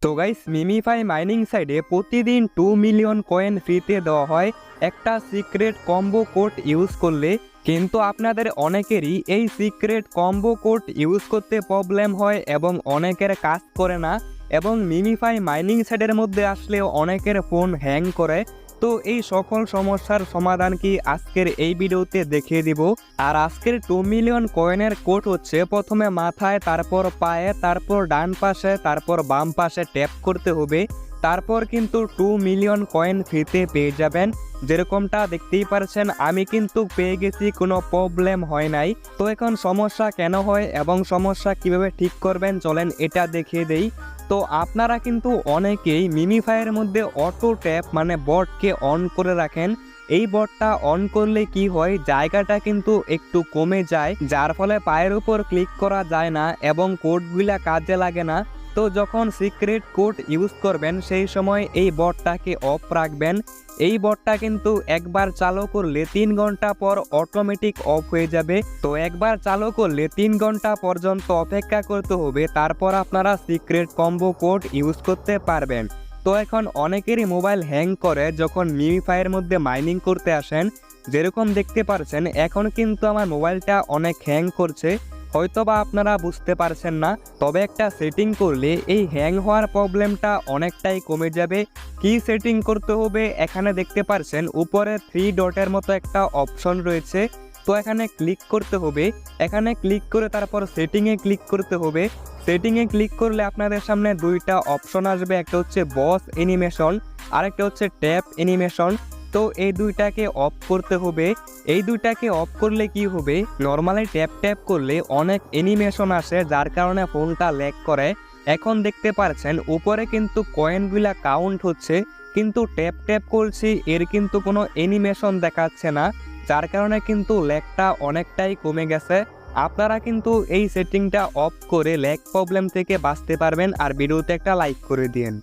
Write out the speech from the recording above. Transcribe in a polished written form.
তো guys, MemeFi mining সাইডে প্রতিদিন 2 মিলিয়ন কয়েন ফ্রিতে দেওয়া হয় একটা সিক্রেট কম্বো কোড ইউজ করলে। কিন্তু আপনাদের অনেকেরই এই সিক্রেট কম্বো কোড ইউজ করতে প্রবলেম হয় এবং অনেকের কাজ করে না, এবং মিমিফাই মাইনিং সাইডের মধ্যে আসলেও অনেকের ফোন হ্যাং করে। তো এই সকল সমস্যার সমাধান কি আজকের এই ভিডিওতে দেখিয়ে দিব। আর আজকের 2 মিলিয়ন কয়েনের কোড হচ্ছে প্রথমে মাথায়, তারপর পায়ে, তারপর ডান পাশে, তারপর বাম পাশে ট্যাপ করতে হবে। তারপর কিন্তু 2 মিলিয়ন কয়েন ফ্রিতে পেয়ে যাবেন। যেরকমটা দেখতেই পারছেন আমি কিন্তু পেয়ে গেছি, কোনো প্রবলেম হয় নাই। তো এখন সমস্যা কেন হয় এবং সমস্যা কিভাবে ঠিক করবেন চলেন এটা দেখিয়ে দেই। তো আপনারা কিন্তু অনেকেই মিমিফাইয়ের মধ্যে অটো ট্যাপ মানে বটকে অন করে রাখেন। এই বটটা অন করলে কি হয়, জায়গাটা কিন্তু একটু কমে যায়, যার ফলে পায়ের উপর ক্লিক করা যায় না এবং কোডগুলা কাজে লাগে না। তো যখন সিক্রেট কোড ইউজ করবেন সেই সময় এই বটটাকে অফ রাখবেন। এই বটটা কিন্তু একবার চালু করলে 3 ঘন্টা পর অটোমেটিক অফ হয়ে যাবে। তো একবার চালু করলে 3 ঘন্টা পর্যন্ত অপেক্ষা করতে হবে, তারপর আপনারা সিক্রেট কম্বো কোড ইউজ করতে পারবেন। তো এখন অনেকেরই মোবাইল হ্যাং করে যখন মিমিফাইয়ের মধ্যে মাইনিং করতে আসেন। যেরকম দেখতে পারছেন এখন কিন্তু আমার মোবাইলটা অনেক হ্যাং করছে, হয়তোবা আপনারা বুঝতে পারছেন না। তবে একটা সেটিং করলে এই হ্যাং হওয়ার প্রবলেমটা অনেকটাই কমে যাবে। কি সেটিং করতে হবে, এখানে দেখতে পারছেন উপরে 3 ডটের মতো একটা অপশন রয়েছে। তো এখানে ক্লিক করতে হবে, এখানে ক্লিক করে তারপর সেটিংয়ে ক্লিক করতে হবে। সেটিংয়ে ক্লিক করলে আপনাদের সামনে দুইটা অপশন আসবে, একটা হচ্ছে বস অ্যানিমেশন আর একটা হচ্ছে ট্যাপ অ্যানিমেশন। তো এই দুইটাকে অফ করতে হবে। এই দুইটাকে অফ করলে কি হবে, নর্মালি ট্যাপ ট্যাপ করলে অনেক অ্যানিমেশন আসে, যার কারণে ফোনটা ল্যাগ করে। এখন দেখতে পাচ্ছেন উপরে কিন্তু কয়েনগুলা কাউন্ট হচ্ছে, কিন্তু ট্যাপ ট্যাপ করছি এর কিন্তু কোনো অ্যানিমেশন দেখাচ্ছে না, যার কারণে কিন্তু ল্যাগটা অনেকটাই কমে গেছে। আপনারা কিন্তু এই সেটিংটা অফ করে ল্যাগ প্রবলেম থেকে বাঁচতে পারবেন। আর ভিডিওতে একটা লাইক করে দিন।